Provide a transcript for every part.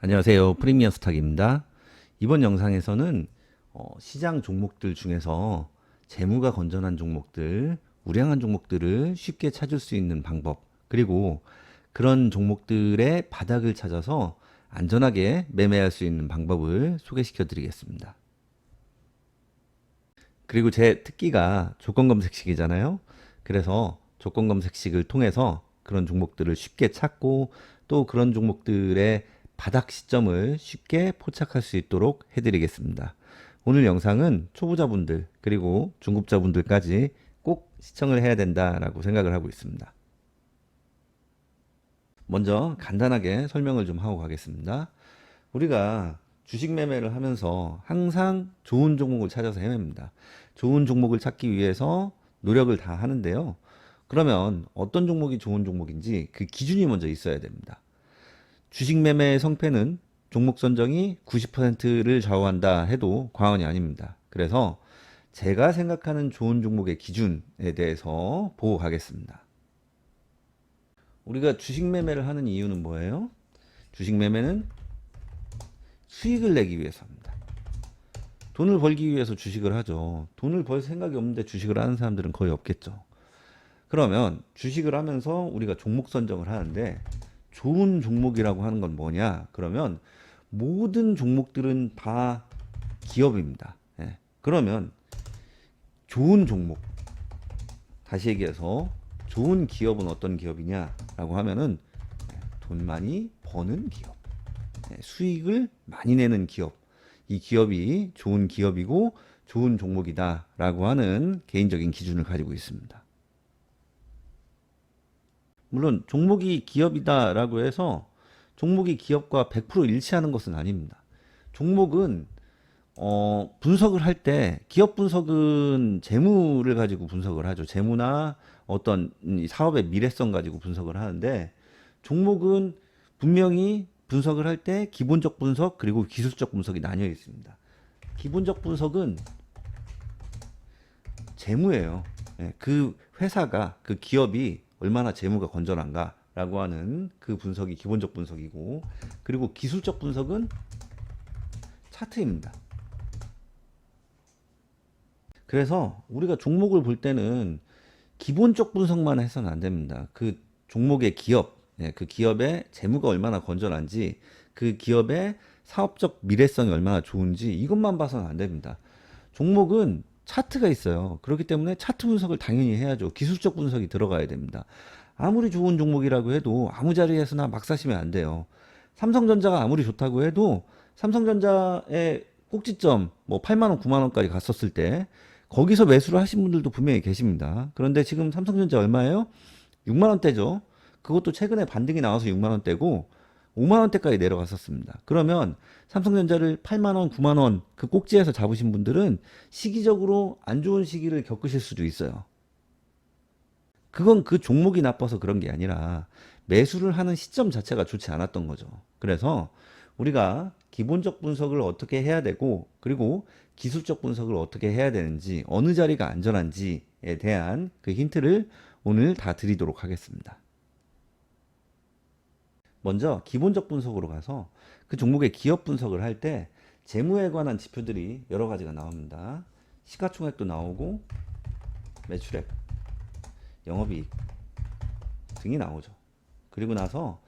안녕하세요. 프리미어 스탁입니다. 이번 영상에서는 시장 종목들 중에서 재무가 건전한 종목들, 우량한 종목들을 쉽게 찾을 수 있는 방법, 그리고 그런 종목들의 바닥을 찾아서 안전하게 매매할 수 있는 방법을 소개시켜 드리겠습니다. 그리고 제 특기가 조건 검색식이잖아요. 그래서 조건 검색식을 통해서 그런 종목들을 쉽게 찾고 또 그런 종목들의 바닥 시점을 쉽게 포착할 수 있도록 해드리겠습니다. 오늘 영상은 초보자분들 그리고 중급자분들까지 꼭 시청을 해야 된다라고 생각을 하고 있습니다. 먼저 간단하게 설명을 좀 하고 가겠습니다. 우리가 주식 매매를 하면서 항상 좋은 종목을 찾아서 헤맵니다. 좋은 종목을 찾기 위해서 노력을 다 하는데요. 그러면 어떤 종목이 좋은 종목인지 그 기준이 먼저 있어야 됩니다. 주식 매매의 성패는 종목 선정이 90%를 좌우한다 해도 과언이 아닙니다. 그래서 제가 생각하는 좋은 종목의 기준에 대해서 보고 가겠습니다. 우리가 주식 매매를 하는 이유는 뭐예요? 주식 매매는 수익을 내기 위해서입니다. 돈을 벌기 위해서 주식을 하죠. 돈을 벌 생각이 없는데 주식을 하는 사람들은 거의 없겠죠. 그러면 주식을 하면서 우리가 종목 선정을 하는데 좋은 종목이라고 하는 건 뭐냐? 그러면 모든 종목들은 다 기업입니다. 예. 그러면 좋은 종목, 다시 얘기해서 좋은 기업은 어떤 기업이냐라고 하면은 돈 많이 버는 기업, 수익을 많이 내는 기업, 이 기업이 좋은 기업이고 좋은 종목이다라고 하는 개인적인 기준을 가지고 있습니다. 물론 종목이 기업이다라고 해서 종목이 기업과 100% 일치하는 것은 아닙니다. 종목은 분석을 할 때 기업 분석은 재무를 가지고 분석을 하죠. 재무나 어떤 사업의 미래성 가지고 분석을 하는데 종목은 분명히 분석을 할 때 기본적 분석 그리고 기술적 분석이 나뉘어 있습니다. 기본적 분석은 재무예요. 예, 그 회사가 그 기업이 얼마나 재무가 건전한가라고 하는 그 분석이 기본적 분석이고 그리고 기술적 분석은 차트입니다. 그래서 우리가 종목을 볼 때는 기본적 분석만 해서는 안 됩니다. 그 종목의 기업, 그 기업의 재무가 얼마나 건전한지, 그 기업의 사업적 미래성이 얼마나 좋은지 이것만 봐서는 안 됩니다. 종목은 차트가 있어요. 그렇기 때문에 차트 분석을 당연히 해야죠. 기술적 분석이 들어가야 됩니다. 아무리 좋은 종목이라고 해도 아무 자리에서나 막 사시면 안 돼요. 삼성전자가 아무리 좋다고 해도 삼성전자의 꼭지점 뭐 8만 원, 9만 원까지 갔었을 때 거기서 매수를 하신 분들도 분명히 계십니다. 그런데 지금 삼성전자 얼마예요? 6만 원대죠. 그것도 최근에 반등이 나와서 6만 원대고 5만 원대까지 내려갔었습니다. 그러면 삼성전자를 8만 원, 9만 원 그 꼭지에서 잡으신 분들은 시기적으로 안 좋은 시기를 겪으실 수도 있어요. 그건 그 종목이 나빠서 그런 게 아니라 매수를 하는 시점 자체가 좋지 않았던 거죠. 그래서 우리가 기본적 분석을 어떻게 해야 되고 그리고 기술적 분석을 어떻게 해야 되는지 어느 자리가 안전한지에 대한 그 힌트를 오늘 다 드리도록 하겠습니다. 먼저 기본적 분석으로 가서 그 종목의 기업 분석을 할 때 재무에 관한 지표들이 여러 가지가 나옵니다. 시가총액도 나오고 매출액, 영업이익 등이 나오죠. 그리고 나서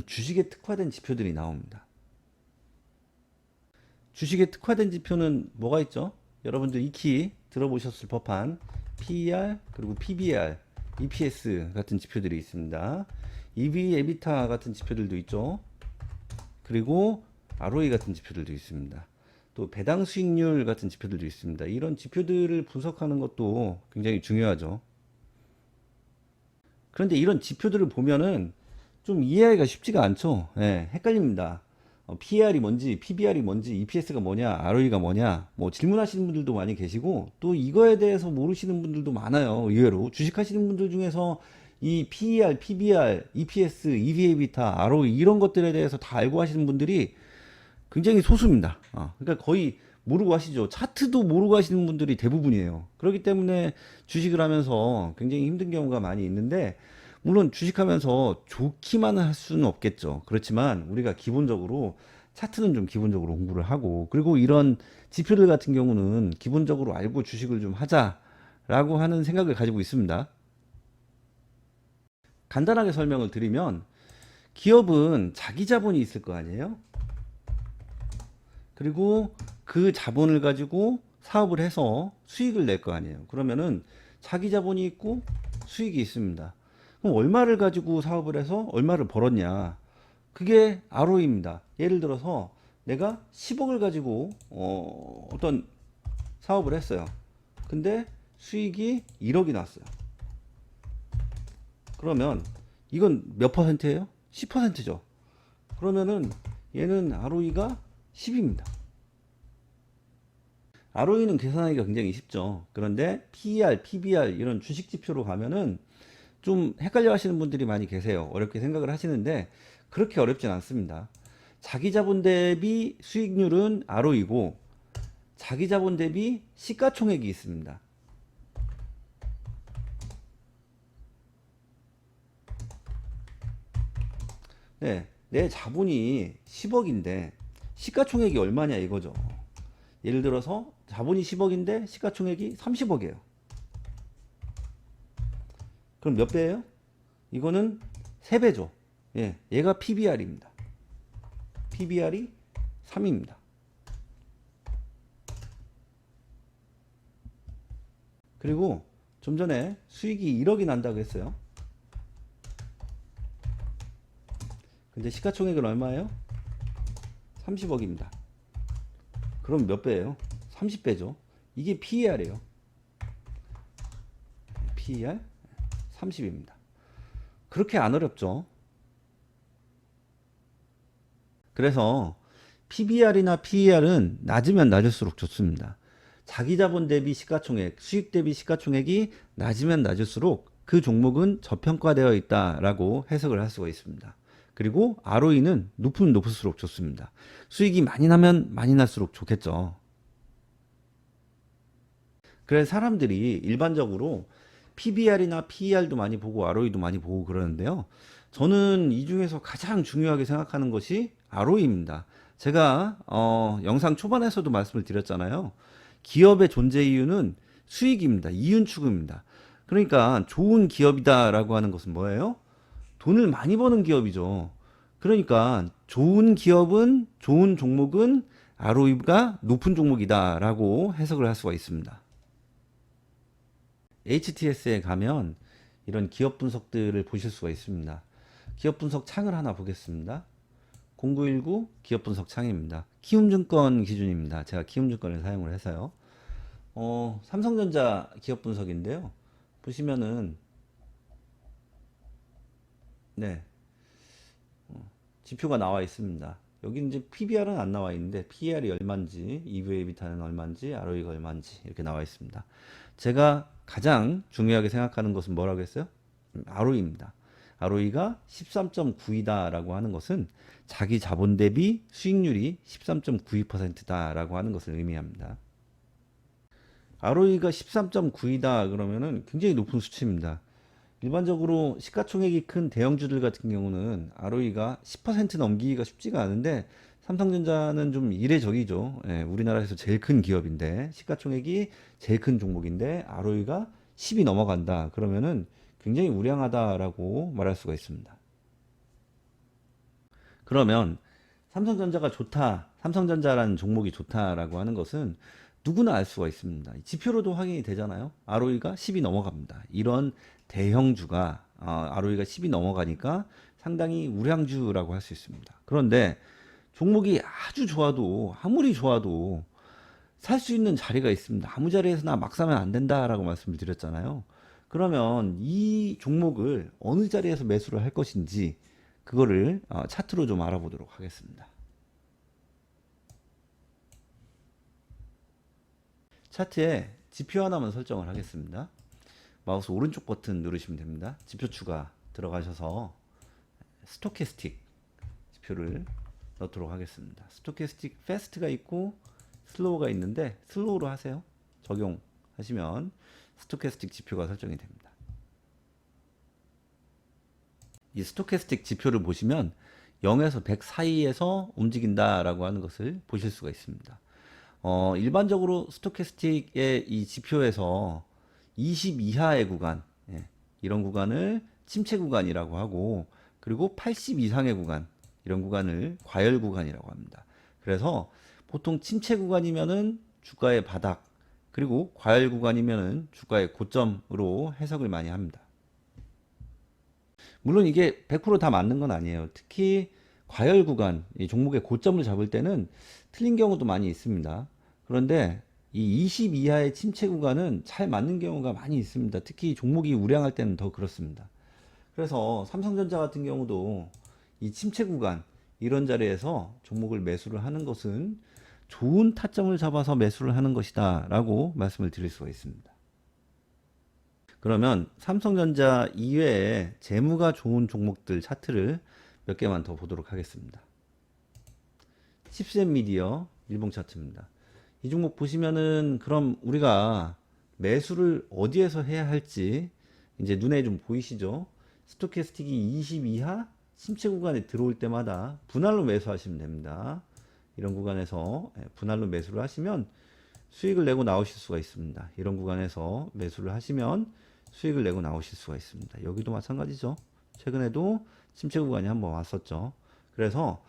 주식에 특화된 지표들이 나옵니다. 주식에 특화된 지표는 뭐가 있죠? 여러분들 익히 들어보셨을 법한 PER 그리고 PBR, EPS 같은 지표들이 있습니다. EV, 에비타 같은 지표들도 있죠. 그리고 ROE 같은 지표들도 있습니다. 또 배당 수익률 같은 지표들도 있습니다. 이런 지표들을 분석하는 것도 굉장히 중요하죠. 그런데 이런 지표들을 보면은 좀 이해하기가 쉽지가 않죠. 예, 헷갈립니다. PER이 뭔지, PBR이 뭔지, EPS가 뭐냐, ROE가 뭐냐, 뭐 질문하시는 분들도 많이 계시고, 또 이거에 대해서 모르시는 분들도 많아요. 의외로. 주식하시는 분들 중에서 이 PER, PBR, EPS, EV/EBITDA, ROE 이런 것들에 대해서 다 알고 하시는 분들이 굉장히 소수입니다. 그러니까 거의 모르고 하시죠. 차트도 모르고 하시는 분들이 대부분이에요. 그렇기 때문에 주식을 하면서 굉장히 힘든 경우가 많이 있는데 물론 주식하면서 좋기만은 할 수는 없겠죠. 그렇지만 우리가 기본적으로 차트는 좀 기본적으로 공부를 하고, 그리고 이런 지표들 같은 경우는 기본적으로 알고 주식을 좀 하자라고 하는 생각을 가지고 있습니다. 간단하게 설명을 드리면, 기업은 자기 자본이 있을 거 아니에요? 그리고 그 자본을 가지고 사업을 해서 수익을 낼 거 아니에요. 그러면은 자기 자본이 있고 수익이 있습니다. 그럼 얼마를 가지고 사업을 해서 얼마를 벌었냐? 그게 ROE입니다. 예를 들어서 내가 10억을 가지고 어떤 사업을 했어요. 근데 수익이 1억이 났어요. 그러면 이건 몇 퍼센트예요? 10%죠. 그러면은 얘는 ROE가 10입니다. ROE는 계산하기가 굉장히 쉽죠. 그런데 PER, PBR 이런 주식 지표로 가면은 좀 헷갈려 하시는 분들이 많이 계세요. 어렵게 생각을 하시는데 그렇게 어렵진 않습니다. 자기 자본 대비 수익률은 ROE고 자기 자본 대비 시가총액이 있습니다. 네, 내 자본이 10억인데 시가총액이 얼마냐 이거죠. 예를 들어서 자본이 10억인데 시가총액이 30억이에요. 그럼 몇 배예요? 이거는 3배죠. 예, 얘가 PBR입니다. PBR이 3입니다. 그리고 좀 전에 수익이 1억이 난다고 했어요. 근데 시가총액은 얼마예요? 30억입니다. 그럼 몇 배예요? 30배죠. 이게 PER이에요. PER 30입니다. 그렇게 안 어렵죠. 그래서 PBR이나 PER은 낮으면 낮을수록 좋습니다. 자기 자본 대비 시가총액, 수익 대비 시가총액이 낮으면 낮을수록 그 종목은 저평가되어 있다라고 해석을 할 수가 있습니다. 그리고 ROE는 높으면 높을수록 좋습니다. 수익이 많이 나면 많이 날수록 좋겠죠. 그래서 사람들이 일반적으로 PBR이나 PER도 많이 보고 ROE도 많이 보고 그러는데요. 저는 이 중에서 가장 중요하게 생각하는 것이 ROE입니다. 제가 영상 초반에서도 말씀을 드렸잖아요. 기업의 존재 이유는 수익입니다. 이윤 추구입니다. 그러니까 좋은 기업이다라고 하는 것은 뭐예요? 돈을 많이 버는 기업이죠. 그러니까 좋은 기업은 좋은 종목은 ROE가 높은 종목이다라고 해석을 할 수가 있습니다. HTS에 가면 이런 기업 분석들을 보실 수가 있습니다. 기업 분석 창을 하나 보겠습니다. 0919 기업 분석 창입니다. 키움증권 기준입니다. 제가 키움증권을 사용을 해서요. 삼성전자 기업 분석인데요. 보시면은 네, 지표가 나와 있습니다. 여기 이제 PBR은 안 나와 있는데 PER이 얼마인지, EV/EBITDA는 얼마인지, ROE가 얼마인지 이렇게 나와 있습니다. 제가 가장 중요하게 생각하는 것은 뭐라고 했어요? ROE입니다. ROE가 13.9이다라고 하는 것은 자기 자본 대비 수익률이 13.92%다라고 하는 것을 의미합니다. ROE가 13.9이다 그러면은 굉장히 높은 수치입니다. 일반적으로 시가총액이 큰 대형주들 같은 경우는 ROE가 10% 넘기기가 쉽지가 않은데 삼성전자는 좀 이례적이죠. 예, 우리나라에서 제일 큰 기업인데 시가총액이 제일 큰 종목인데 ROE가 10이 넘어간다. 그러면은 굉장히 우량하다라고 말할 수가 있습니다. 그러면 삼성전자가 좋다, 삼성전자라는 종목이 좋다라고 하는 것은 누구나 알 수가 있습니다. 지표로도 확인이 되잖아요. ROE가 10이 넘어갑니다. 이런 대형주가 ROE가 10이 넘어가니까 상당히 우량주라고 할 수 있습니다. 그런데 종목이 아주 좋아도 아무리 좋아도 살 수 있는 자리가 있습니다. 아무 자리에서나 막 사면 안 된다라고 말씀을 드렸잖아요. 그러면 이 종목을 어느 자리에서 매수를 할 것인지 그거를 차트로 좀 알아보도록 하겠습니다. 차트에 지표 하나만 설정을 하겠습니다. 마우스 오른쪽 버튼 누르시면 됩니다. 지표 추가 들어가셔서 스토캐스틱 지표를 넣도록 하겠습니다. 스토캐스틱 패스트가 있고 슬로우가 있는데 슬로우로 하세요. 적용하시면 스토캐스틱 지표가 설정이 됩니다. 이 스토캐스틱 지표를 보시면 0에서 100 사이에서 움직인다라고 하는 것을 보실 수가 있습니다. 일반적으로 스토캐스틱의 이 지표에서 20 이하의 구간, 예, 이런 구간을 침체 구간이라고 하고, 그리고 80 이상의 구간, 이런 구간을 과열 구간이라고 합니다. 그래서 보통 침체 구간이면은 주가의 바닥, 그리고 과열 구간이면은 주가의 고점으로 해석을 많이 합니다. 물론 이게 100%다 맞는 건 아니에요. 특히 과열 구간, 이 종목의 고점을 잡을 때는 틀린 경우도 많이 있습니다. 그런데 이 20 이하의 침체 구간은 잘 맞는 경우가 많이 있습니다. 특히 종목이 우량할 때는 더 그렇습니다. 그래서 삼성전자 같은 경우도 이 침체 구간, 이런 자리에서 종목을 매수를 하는 것은 좋은 타점을 잡아서 매수를 하는 것이다 라고 말씀을 드릴 수가 있습니다. 그러면 삼성전자 이외에 재무가 좋은 종목들 차트를 몇 개만 더 보도록 하겠습니다. 칩셋미디어 일봉 차트입니다. 이 종목 보시면은 그럼 우리가 매수를 어디에서 해야 할지 이제 눈에 좀 보이시죠? 스토캐스틱이 20 이하 침체 구간에 들어올 때마다 분할로 매수하시면 됩니다. 이런 구간에서 분할로 매수를 하시면 수익을 내고 나오실 수가 있습니다. 이런 구간에서 매수를 하시면 수익을 내고 나오실 수가 있습니다. 여기도 마찬가지죠. 최근에도 침체 구간이 한번 왔었죠. 그래서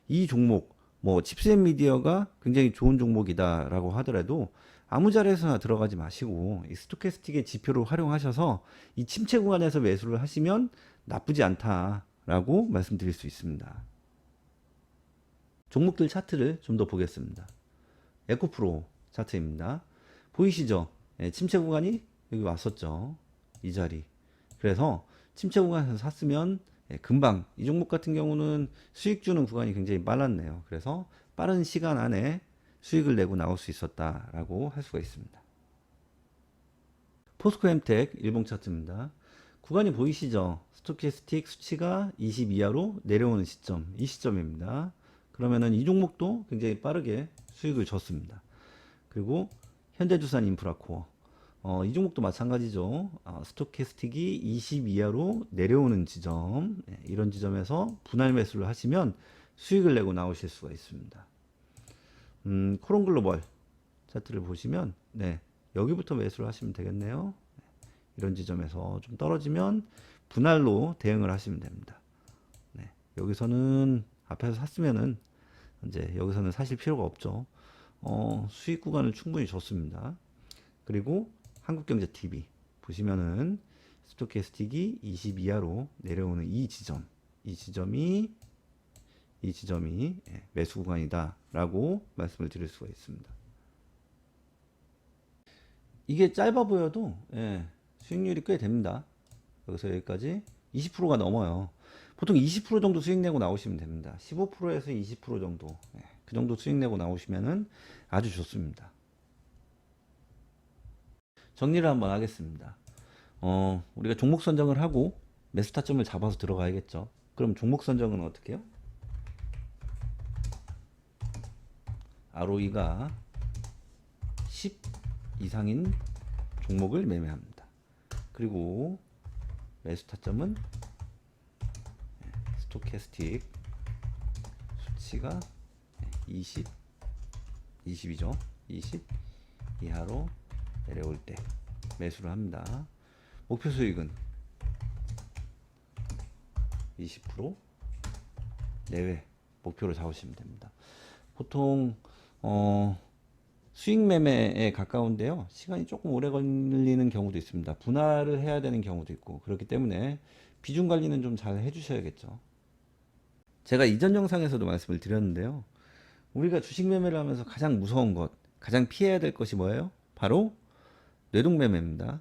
이 종목, 뭐 칩셋미디어가 굉장히 좋은 종목이다라고 하더라도 아무 자리에서나 들어가지 마시고 이 스토캐스틱의 지표를 활용하셔서 이 침체 구간에서 매수를 하시면 나쁘지 않다라고 말씀드릴 수 있습니다. 종목들 차트를 좀 더 보겠습니다. 에코프로 차트입니다. 보이시죠? 침체 구간이 여기 왔었죠. 이 자리. 그래서 침체 구간에서 샀으면 금방, 이 종목 같은 경우는 수익 주는 구간이 굉장히 빨랐네요. 그래서 빠른 시간 안에 수익을 내고 나올 수 있었다라고 할 수가 있습니다. 포스코엠텍 일봉 차트입니다. 구간이 보이시죠? 스토캐스틱 수치가 20 이하로 내려오는 시점, 이 시점입니다. 그러면은 이 종목도 굉장히 빠르게 수익을 줬습니다. 그리고 현대두산 인프라코어, 이 종목도 마찬가지죠. 스토캐스틱이 20 이하로 내려오는 지점, 이런 지점에서 분할 매수를 하시면 수익을 내고 나오실 수가 있습니다. 코론글로벌 차트를 보시면 여기부터 매수를 하시면 되겠네요. 이런 지점에서 좀 떨어지면 분할로 대응을 하시면 됩니다. 여기서는 앞에서 샀으면은 이제 여기서는 사실 필요가 없죠. 수익 구간을 충분히 줬습니다. 그리고 한국경제TV 보시면은 스토캐스틱이 20 이하로 내려오는 이 지점이 매수 구간이다라고 말씀을 드릴 수가 있습니다. 이게 짧아 보여도 수익률이 꽤 됩니다. 여기서 여기까지 20%가 넘어요. 보통 20% 정도 수익 내고 나오시면 됩니다. 15%에서 20% 정도, 그 정도 수익 내고 나오시면은 아주 좋습니다. 정리를 한번 하겠습니다. 우리가 종목 선정을 하고 매수 타점을 잡아서 들어가야겠죠. 그럼 종목 선정은 어떻게 해요? ROE가 10 이상인 종목을 매매합니다. 그리고 매수 타점은 스토캐스틱 수치가 20이죠. 20 이하로 내려올 때 매수를 합니다. 목표 수익은 20% 내외 목표로 잡으시면 됩니다. 보통 수익 매매에 가까운데요. 시간이 조금 오래 걸리는 경우도 있습니다. 분할을 해야 되는 경우도 있고 그렇기 때문에 비중 관리는 좀 잘 해주셔야겠죠. 제가 이전 영상에서도 말씀을 드렸는데요. 우리가 주식 매매를 하면서 가장 무서운 것, 가장 피해야 될 것이 뭐예요? 바로 뇌동매매입니다.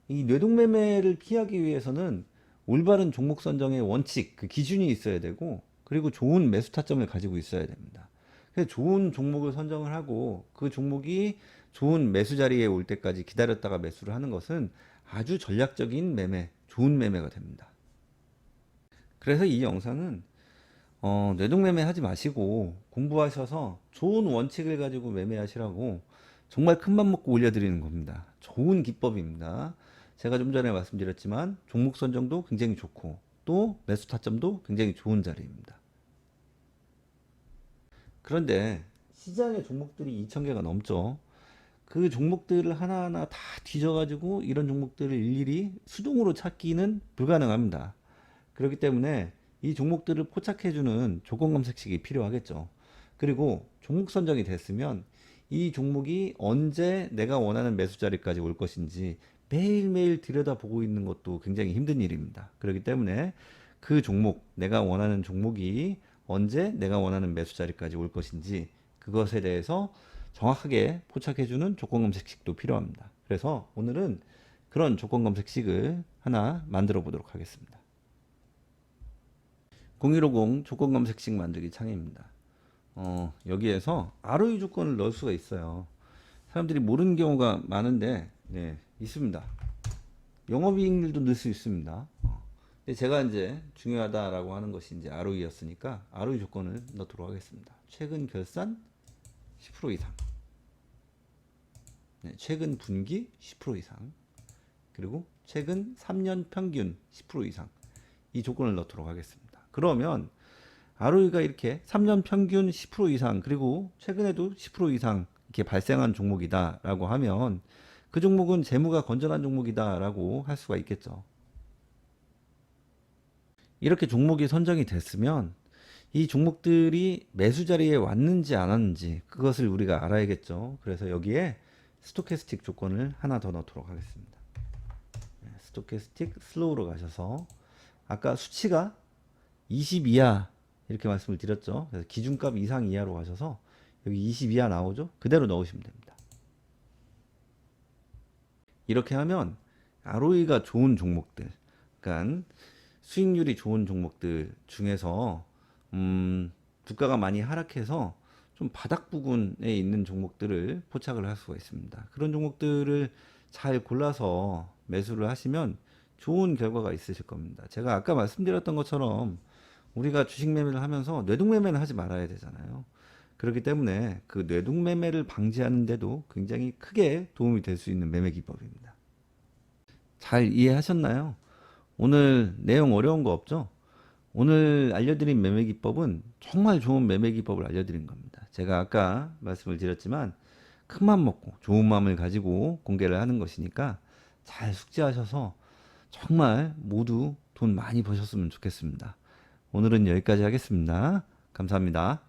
이 뇌동매매를 피하기 위해서는 올바른 종목 선정의 원칙, 그 기준이 있어야 되고, 그리고 좋은 매수 타점을 가지고 있어야 됩니다. 그래서 좋은 종목을 선정을 하고 그 종목이 좋은 매수 자리에 올 때까지 기다렸다가 매수를 하는 것은 아주 전략적인 매매, 좋은 매매가 됩니다. 그래서 이 영상은 뇌동매매 하지 마시고 공부하셔서 좋은 원칙을 가지고 매매하시라고 정말 큰맘 먹고 올려드리는 겁니다. 좋은 기법입니다. 제가 좀 전에 말씀드렸지만 종목 선정도 굉장히 좋고 또 매수 타점도 굉장히 좋은 자리입니다. 그런데 시장의 종목들이 2,000개가 넘죠. 그 종목들을 하나하나 다 뒤져가지고 이런 종목들을 일일이 수동으로 찾기는 불가능합니다. 그렇기 때문에 이 종목들을 포착해주는 조건 검색식이 필요하겠죠. 그리고 종목 선정이 됐으면 이 종목이 언제 내가 원하는 매수 자리까지 올 것인지 매일매일 들여다보고 있는 것도 굉장히 힘든 일입니다. 그렇기 때문에 그 종목, 내가 원하는 종목이 언제 내가 원하는 매수 자리까지 올 것인지 그것에 대해서 정확하게 포착해주는 조건 검색식도 필요합니다. 그래서 오늘은 그런 조건 검색식을 하나 만들어 보도록 하겠습니다. 0150 조건 검색식 만들기 창입니다. 여기에서 ROE 조건을 넣을 수가 있어요. 사람들이 모르는 경우가 많은데, 네, 있습니다. 영업이익률도 넣을 수 있습니다. 근데 제가 이제 중요하다라고 하는 것이 이제 ROE였으니까 ROE 조건을 넣도록 하겠습니다. 최근 결산 10% 이상. 네, 최근 분기 10% 이상. 그리고 최근 3년 평균 10% 이상. 이 조건을 넣도록 하겠습니다. 그러면 ROE가 이렇게 3년 평균 10% 이상 그리고 최근에도 10% 이상 이렇게 발생한 종목이다라고 하면 그 종목은 재무가 건전한 종목이다라고 할 수가 있겠죠. 이렇게 종목이 선정이 됐으면 이 종목들이 매수 자리에 왔는지 안 왔는지 그것을 우리가 알아야겠죠. 그래서 여기에 스토캐스틱 조건을 하나 더 넣도록 하겠습니다. 스토캐스틱 슬로우로 가셔서 아까 수치가 20 이하 이렇게 말씀을 드렸죠. 그래서 기준값 이상 이하로 가셔서 여기 20 이하 나오죠. 그대로 넣으시면 됩니다. 이렇게 하면 ROE가 좋은 종목들, 그러니까 수익률이 좋은 종목들 중에서 주가가 많이 하락해서 좀 바닥 부근에 있는 종목들을 포착을 할 수가 있습니다. 그런 종목들을 잘 골라서 매수를 하시면 좋은 결과가 있으실 겁니다. 제가 아까 말씀드렸던 것처럼 우리가 주식 매매를 하면서 뇌동매매는 하지 말아야 되잖아요. 그렇기 때문에 그 뇌동매매를 방지하는 데도 굉장히 크게 도움이 될 수 있는 매매 기법입니다. 잘 이해하셨나요? 오늘 내용 어려운 거 없죠? 오늘 알려드린 매매 기법은 정말 좋은 매매 기법을 알려드린 겁니다. 제가 아까 말씀을 드렸지만 큰 맘 먹고 좋은 마음을 가지고 공개를 하는 것이니까 잘 숙지하셔서 정말 모두 돈 많이 버셨으면 좋겠습니다. 오늘은 여기까지 하겠습니다. 감사합니다.